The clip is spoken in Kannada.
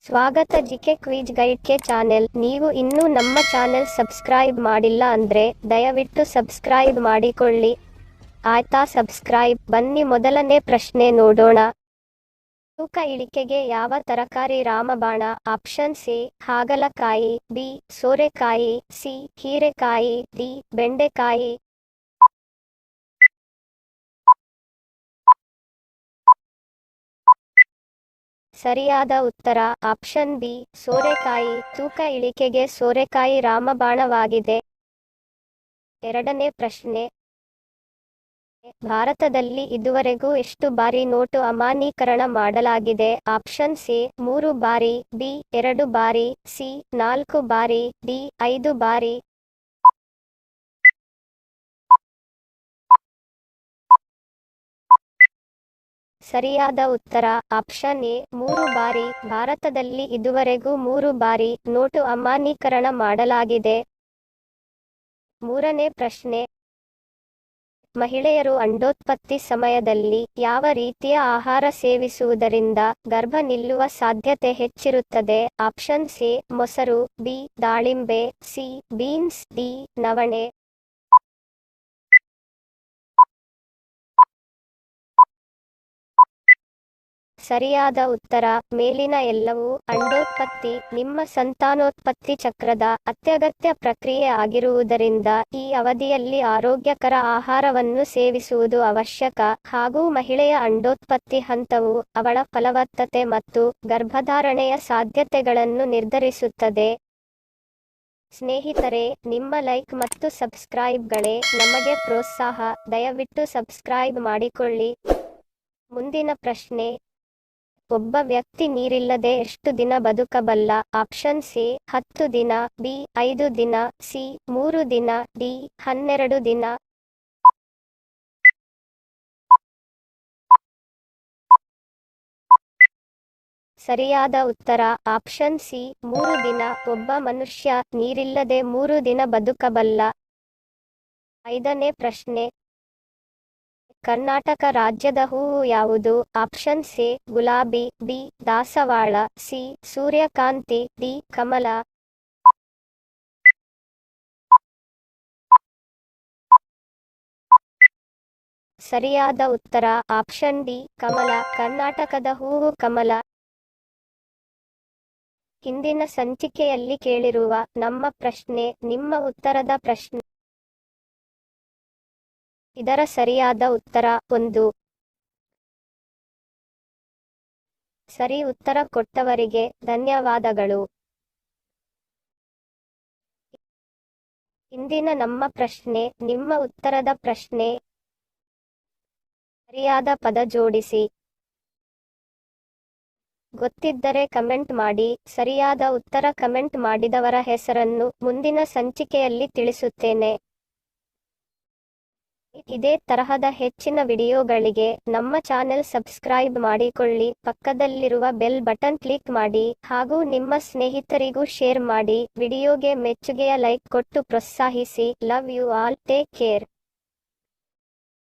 ಸ್ವಾಗತ ಜಿಕೆ ಕ್ವಿಜ್ ಗೈಡ್ಗೆ ಚಾನೆಲ್. ನೀವು ಇನ್ನೂ ನಮ್ಮ ಚಾನೆಲ್ ಸಬ್ಸ್ಕ್ರೈಬ್ ಮಾಡಿಲ್ಲ ಅಂದ್ರೆ ದಯವಿಟ್ಟು ಸಬ್ಸ್ಕ್ರೈಬ್ ಮಾಡಿಕೊಳ್ಳಿ. ಆಯ್ತಾ ಸಬ್ಸ್ಕ್ರೈಬ್? ಬನ್ನಿ ಮೊದಲನೇ ಪ್ರಶ್ನೆ ನೋಡೋಣ. ತೂಕ ಇಳಿಕೆಗೆ ಯಾವ ತರಕಾರಿ ರಾಮಬಾಣ? ಆಪ್ಷನ್ ಸಿ ಹಾಗಲಕಾಯಿ, ಬಿ ಸೋರೆಕಾಯಿ, ಸಿ ಹೀರೆಕಾಯಿ, ಡಿ ಬೆಂಡೆಕಾಯಿ. ಸರಿಯಾದ ಉತ್ತರ ಆಪ್ಷನ್ ಬಿ ಸೋರೆಕಾಯಿ. ತೂಕ ಇಳಿಕೆಗೆ ಸೋರೆಕಾಯಿ ರಾಮಬಾಣವಾಗಿದೆ. ಎರಡನೇ ಪ್ರಶ್ನೆ. ಭಾರತದಲ್ಲಿ ಇದುವರೆಗೂ ಎಷ್ಟು ಬಾರಿ ನೋಟು ಅಮಾನ್ಯೀಕರಣ ಮಾಡಲಾಗಿದೆ? ಆಪ್ಷನ್ ಸಿ 3 ಬಾರಿ, ಬಿ 2 ಬಾರಿ, ಸಿ 4 ಬಾರಿ, ಡಿ 5 ಬಾರಿ. ಸರಿಯಾದ ಉತ್ತರ ಆಪ್ಷನ್ ಎ 3 ಬಾರಿ. ಭಾರತದಲ್ಲಿ ಇದುವರೆಗೂ 3 ಬಾರಿ ನೋಟು ಅಮಾನ್ಯೀಕರಣ ಮಾಡಲಾಗಿದೆ. ಮೂರನೇ ಪ್ರಶ್ನೆ. ಮಹಿಳೆಯರು ಅಂಡೋತ್ಪತ್ತಿ ಸಮಯದಲ್ಲಿ ಯಾವ ರೀತಿಯ ಆಹಾರ ಸೇವಿಸುವುದರಿಂದ ಗರ್ಭ ನಿಲ್ಲುವ ಸಾಧ್ಯತೆ ಹೆಚ್ಚಿರುತ್ತದೆ? ಆಪ್ಷನ್ ಸಿ ಮೊಸರು, ಬಿ ದಾಳಿಂಬೆ, ಸಿ ಬೀನ್ಸ್, ಡಿ ನವಣೆ. ಸರಿಯಾದ ಉತ್ತರ ಮೇಲಿನ ಎಲ್ಲವೂ. ಅಂಡೋತ್ಪತ್ತಿ ನಿಮ್ಮ ಸಂತಾನೋತ್ಪತ್ತಿ ಚಕ್ರದ ಅತ್ಯಗತ್ಯ ಪ್ರಕ್ರಿಯೆ ಆಗಿರುವುದರಿಂದ ಈ ಅವಧಿಯಲ್ಲಿ ಆರೋಗ್ಯಕರ ಆಹಾರವನ್ನು ಸೇವಿಸುವುದು ಅವಶ್ಯಕ. ಹಾಗೂ ಮಹಿಳೆಯ ಅಂಡೋತ್ಪತ್ತಿ ಹಂತವು ಅವಳ ಫಲವತ್ತತೆ ಮತ್ತು ಗರ್ಭಧಾರಣೆಯ ಸಾಧ್ಯತೆಗಳನ್ನು ನಿರ್ಧರಿಸುತ್ತದೆ. ಸ್ನೇಹಿತರೆ, ನಿಮ್ಮ ಲೈಕ್ ಮತ್ತು ಸಬ್ಸ್ಕ್ರೈಬ್ಗಳೇ ನಮಗೆ ಪ್ರೋತ್ಸಾಹ. ದಯವಿಟ್ಟು ಸಬ್ಸ್ಕ್ರೈಬ್ ಮಾಡಿಕೊಳ್ಳಿ. ಮುಂದಿನ ಪ್ರಶ್ನೆ. ಒಬ್ಬ ವ್ಯಕ್ತಿ ನೀರಿಲ್ಲದೆ ಎಷ್ಟು ದಿನ ಬದುಕಬಲ್ಲ? ಆಪ್ಷನ್ ಸಿ 10 ದಿನ, ಬಿ 5 ದಿನ, ಸಿ 3 ದಿನ, ಡಿ 12 ದಿನ. ಸರಿಯಾದ ಉತ್ತರ ಆಪ್ಷನ್ ಸಿ 3 ದಿನ. ಒಬ್ಬ ಮನುಷ್ಯ ನೀರಿಲ್ಲದೆ 3 ದಿನ ಬದುಕಬಲ್ಲ. ಐದನೇ ಪ್ರಶ್ನೆ. ಕರ್ನಾಟಕ ರಾಜ್ಯದ ಹೂವು ಯಾವುದು? ಆಪ್ಷನ್ ಸಿ ಗುಲಾಬಿ, ಬಿ ದಾಸವಾಳ, ಸಿ ಸೂರ್ಯಕಾಂತಿ, ಡಿ ಕಮಲ. ಸರಿಯಾದ ಉತ್ತರ ಆಪ್ಷನ್ ಡಿ ಕಮಲ. ಕರ್ನಾಟಕದ ಹೂವು ಕಮಲ. ಹಿಂದಿನ ಸಂಚಿಕೆಯಲ್ಲಿ ಕೇಳಿರುವ ನಮ್ಮ ಪ್ರಶ್ನೆ ನಿಮ್ಮ ಉತ್ತರದ ಪ್ರಶ್ನೆ. ಇದರ ಸರಿಯಾದ ಉತ್ತರ 1. ಸರಿ ಉತ್ತರ ಕೊಟ್ಟವರಿಗೆ ಧನ್ಯವಾದಗಳು. ಇಂದಿನ ನಮ್ಮ ಪ್ರಶ್ನೆ ನಿಮ್ಮ ಉತ್ತರದ ಪ್ರಶ್ನೆ. ಸರಿಯಾದ ಪದ ಜೋಡಿಸಿ. ಗೊತ್ತಿದ್ದರೆ ಕಮೆಂಟ್ ಮಾಡಿ. ಸರಿಯಾದ ಉತ್ತರ ಕಮೆಂಟ್ ಮಾಡಿದವರ ಹೆಸರನ್ನು ಮುಂದಿನ ಸಂಚಿಕೆಯಲ್ಲಿ ತಿಳಿಸುತ್ತೇನೆ. ಇದೇ ತರಹದ ಹೆಚ್ಚಿನ ವಿಡಿಯೋಗಳಿಗೆ ನಮ್ಮ ಚಾನೆಲ್ ಸಬ್ಸ್ಕ್ರೈಬ್ ಮಾಡಿಕೊಳ್ಳಿ. ಪಕ್ಕದಲ್ಲಿರುವ ಬೆಲ್ ಬಟನ್ ಕ್ಲಿಕ್ ಮಾಡಿ ಹಾಗೂ ನಿಮ್ಮ ಸ್ನೇಹಿತರಿಗೂ ಶೇರ್ ಮಾಡಿ. ವಿಡಿಯೋಗೆ ಮೆಚ್ಚುಗೆಯ ಲೈಕ್ ಕೊಟ್ಟು ಪ್ರೋತ್ಸಾಹಿಸಿ. Love you all. Take care.